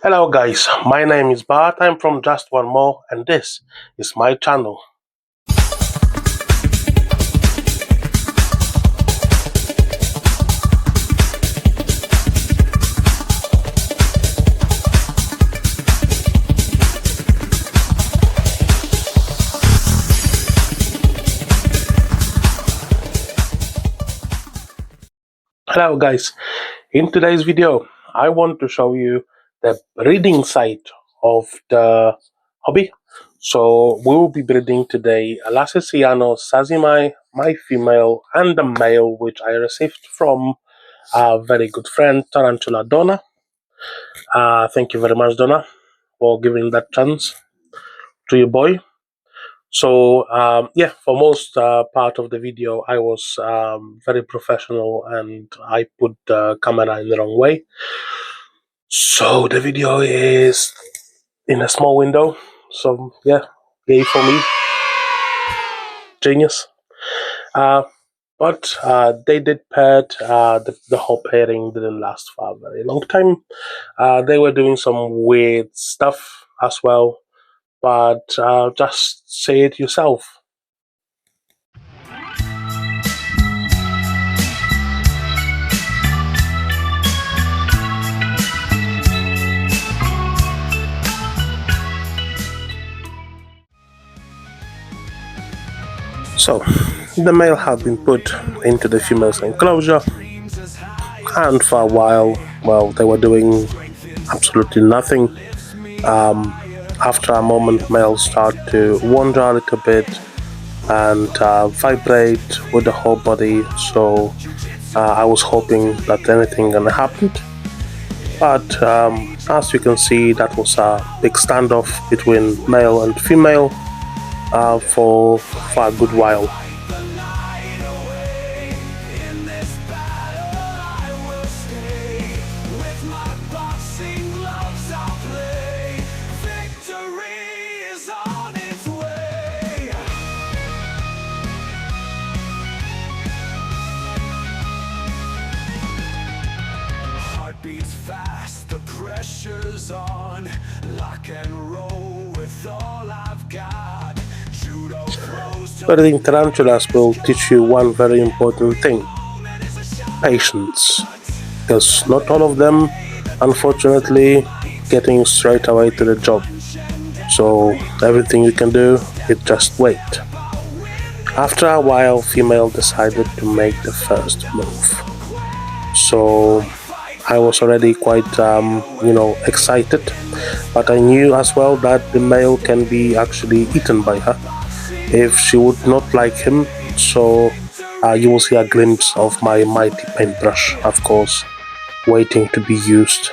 Hello guys, my name is Bart. I'm from Just One More and this is my channel. Hello guys, in today's video I want to show you the breeding site of the hobby. So we will be breeding today a Lassesiano Sazimai, my female, and the male which I received from a very good friend Tarantula Donna. Thank you very much Donna for giving that chance to your boy. So yeah, for most part of the video, I was very professional and I put the camera in the wrong way. So the video is in a small window. So yeah, yay for me, genius. But they did paired. The whole pairing didn't last for a very long time. They were doing some weird stuff as well. But just say it yourself. So, the male had been put into the female's enclosure, and for a while, well, they were doing absolutely nothing. After a moment, male started to wander a little bit and vibrate with the whole body, so I was hoping that anything gonna happen. But as you can see, that was a big standoff between male and female for a good while. Beats fast, the pressure's on. Lock and roll with all I've got. Judo throws. Breeding tarantulas will teach you one very important thing: patience. Because not all of them, unfortunately, getting straight away to the job. So everything you can do is just wait. After a while, female decided to make the first move. So I was already quite, excited, but I knew as well that the male can be actually eaten by her if she would not like him. So you will see a glimpse of my mighty paintbrush, of course, waiting to be used.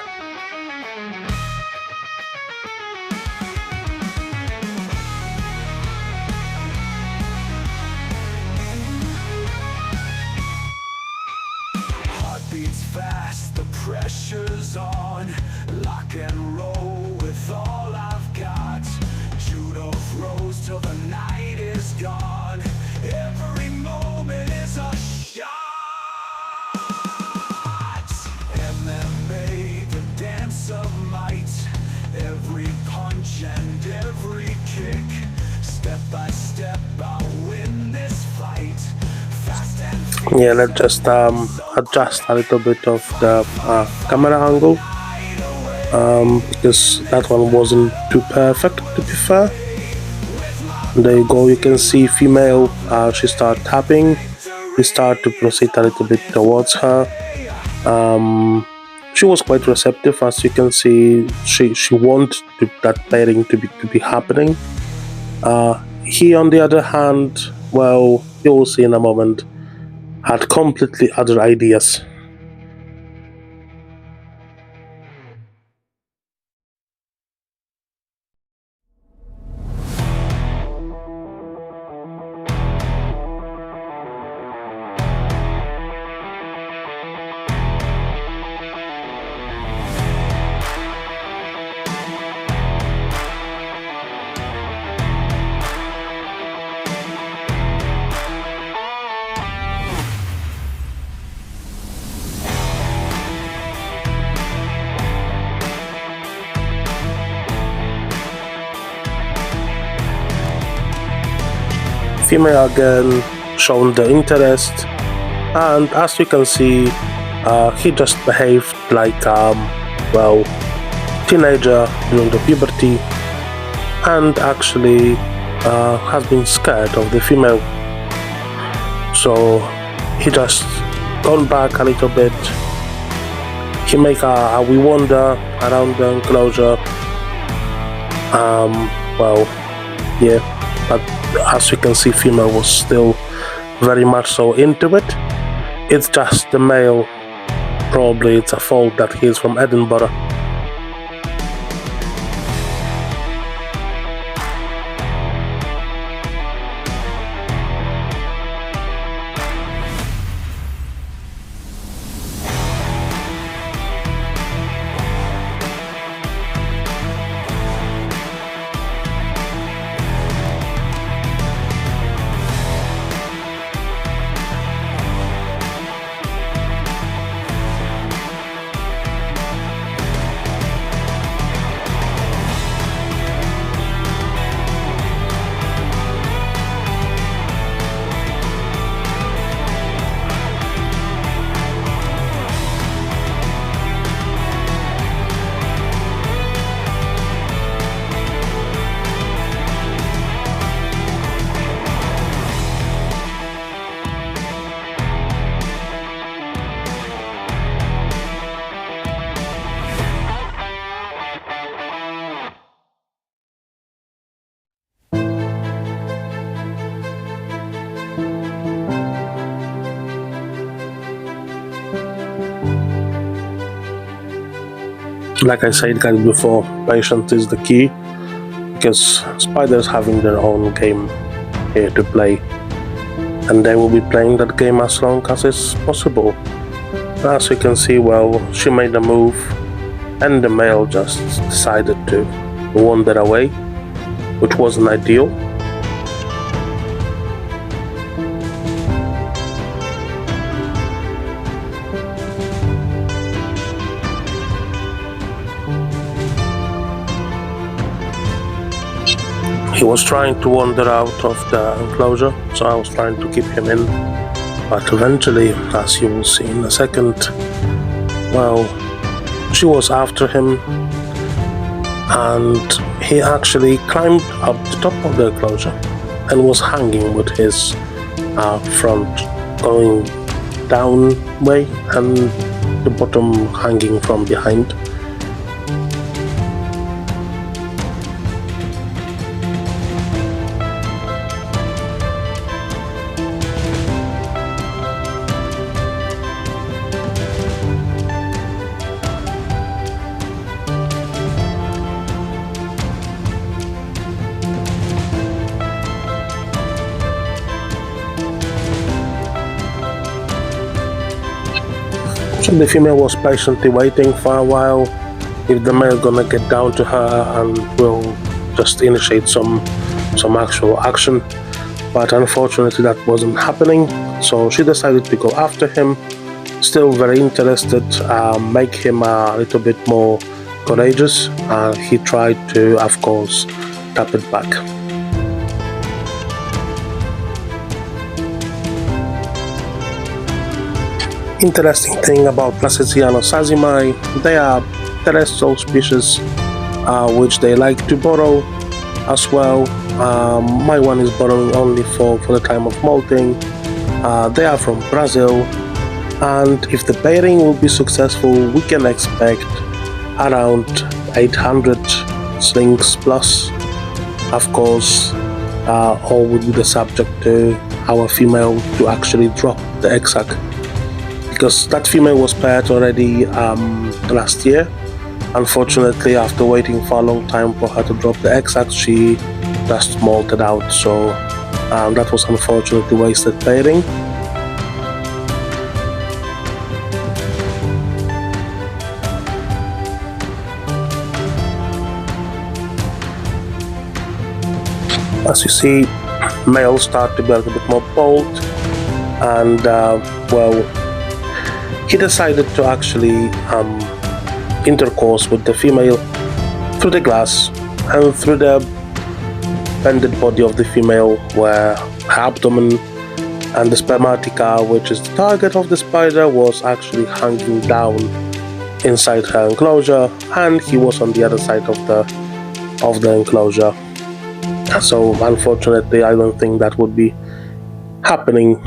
Beats fast, the pressure's on. Lock and roll with all I've got. Judo throws till the night is gone. Every moment is a shot. MMA, the dance of might. Every punch and every kick. Step by step, I'll win this fight. Fast and Yeah, let's just adjust a little bit of the camera angle because that one wasn't too perfect, to be fair. There you go, you can see female, she started tapping. We start to proceed a little bit towards her. She was quite receptive, as you can see. She wanted that pairing to be happening. He, on the other hand, well, you will see in a moment, had completely other ideas. female again shown the interest, and as you can see, he just behaved like well, teenager during the puberty, and actually has been scared of the female. So he just gone back a little bit. He make a wee wander around the enclosure. Well, yeah, but as you can see, female was still very much so into it. It's just the male, probably it's a fault that he is from Edinburgh. Like I said guys before, patience is the key, because spiders having their own game here to play, and they will be playing that game as long as it's possible. As you can see, well, she made a move and the male just decided to wander away, which wasn't ideal. He was trying to wander out of the enclosure, so I was trying to keep him in, but eventually, as you will see in a second, well, she was after him, and he actually climbed up the top of the enclosure and was hanging with his front going down way and the bottom hanging from behind. So the female was patiently waiting for a while if the male gonna get down to her and will just initiate some actual action, but unfortunately that wasn't happening, so she decided to go after him, still very interested, make him a little bit more courageous. He tried to, of course, tap it back. Interesting thing about Placidiano sazimi, they are terrestrial species which they like to burrow as well. My one is burrowing only for the time of molting. They are from Brazil, and if the pairing will be successful, we can expect around 800 slings plus. Of course, all would be the subject to our female to actually drop the egg sac, because that female was paired already last year. Unfortunately, after waiting for a long time for her to drop the egg sac, she just molted out, so that was unfortunately wasted pairing. As you see, males start to be a little bit more bold, and well, he decided to actually intercourse with the female through the glass and through the bended body of the female, where her abdomen, and the spermatica, which is the target of the spider, was actually hanging down inside her enclosure, and he was on the other side of the enclosure. So unfortunately, I don't think that would be happening.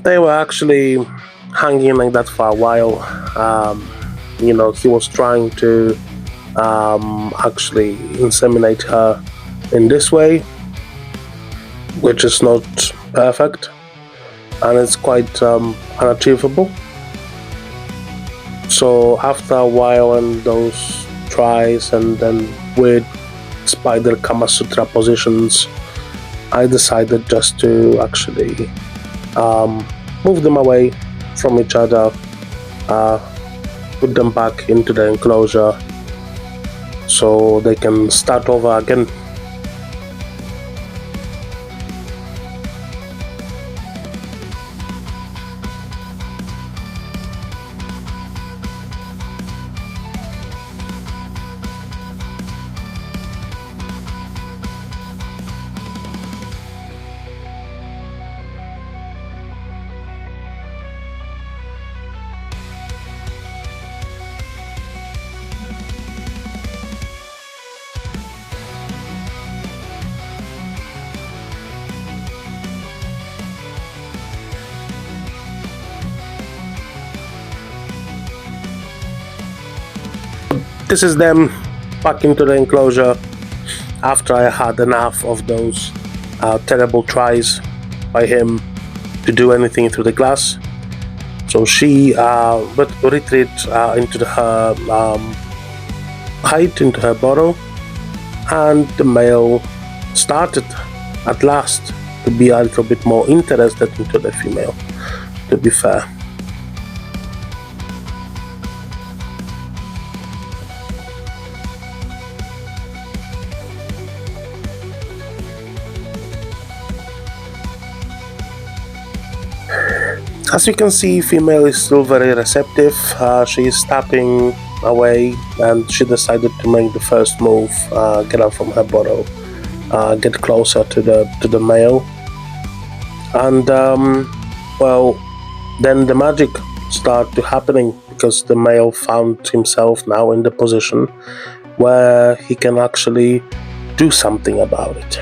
They were actually hanging like that for a while. He was trying to actually inseminate her in this way, which is not perfect, and it's quite unachievable. So after a while and those tries and then weird spider Kama Sutra positions, I decided just to actually move them away from each other, put them back into the enclosure so they can start over again. This is them back into the enclosure after I had enough of those terrible tries by him to do anything through the glass. So she retreated into her height, into her burrow, and the male started at last to be a little bit more interested into the female, to be fair. As you can see, female is still very receptive. She is tapping away, and she decided to make the first move, get out from her burrow, get closer to the male, and then the magic started to happening, because the male found himself now in the position where he can actually do something about it.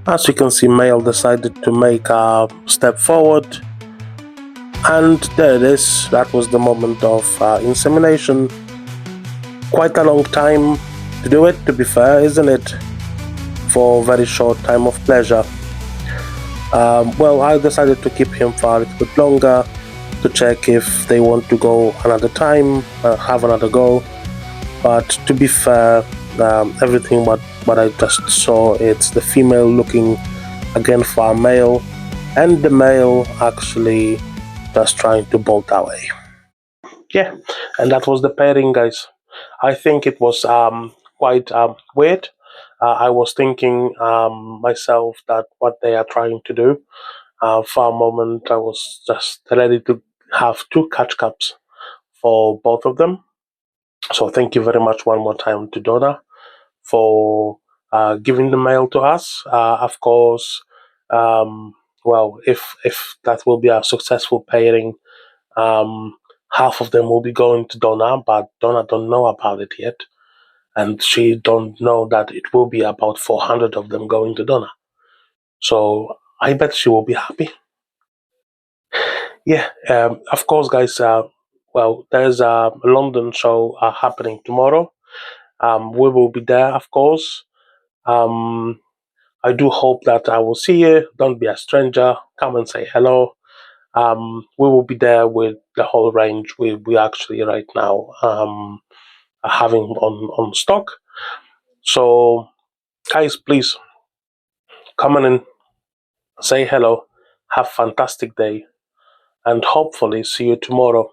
As you can see, male decided to make a step forward, and there it is. That was the moment of insemination. Quite a long time to do it, to be fair, isn't it? For a very short time of pleasure. I decided to keep him for a little bit longer to check if they want to go another time, have another go. But to be fair, everything what I just saw, it's the female looking again for a male, and the male actually just trying to bolt away. Yeah, and that was the pairing, guys. I think it was quite weird. I was thinking myself that what they are trying to do. For a moment, I was just ready to have two catch cups for both of them. So thank you very much one more time to Donna for giving the mail to us. Of course, if that will be a successful pairing, half of them will be going to Donna, but Donna don't know about it yet, and she don't know that it will be about 400 of them going to Donna. So I bet she will be happy. yeah, of course, guys. Well, there's a London show happening tomorrow. We will be there, of course. Um, I do hope that I will see you. Don't be a stranger. Come and say hello. We will be there with the whole range we actually right now are having on stock. So, guys, please come on in, say hello, have fantastic day, and hopefully see you tomorrow.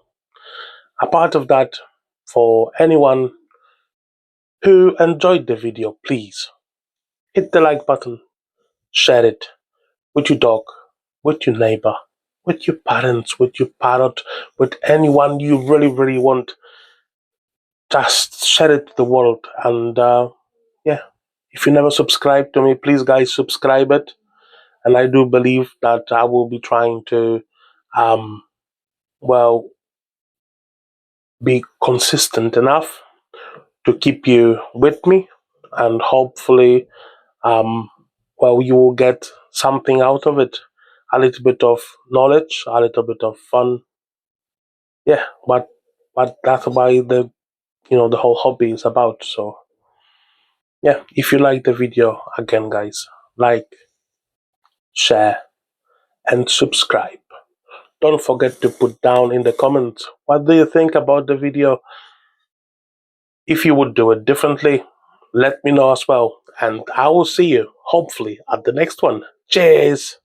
Apart of that, for anyone who enjoyed the video, please hit the like button, share it with your dog, with your neighbor, with your parents, with your parrot, with anyone you really, really want. Just share it to the world. And yeah, if you never subscribe to me, please, guys, subscribe it. And I do believe that I will be trying to, um, well, be consistent enough to keep you with me, and hopefully, um, well, you will get something out of it, a little bit of knowledge, a little bit of fun. Yeah, but that's why the whole hobby is about. So yeah, if you like the video, again, guys, like, share, and subscribe. Don't forget to put down in the comments what do you think about the video. If you would do it differently, let me know as well, and I will see you hopefully at the next one. Cheers.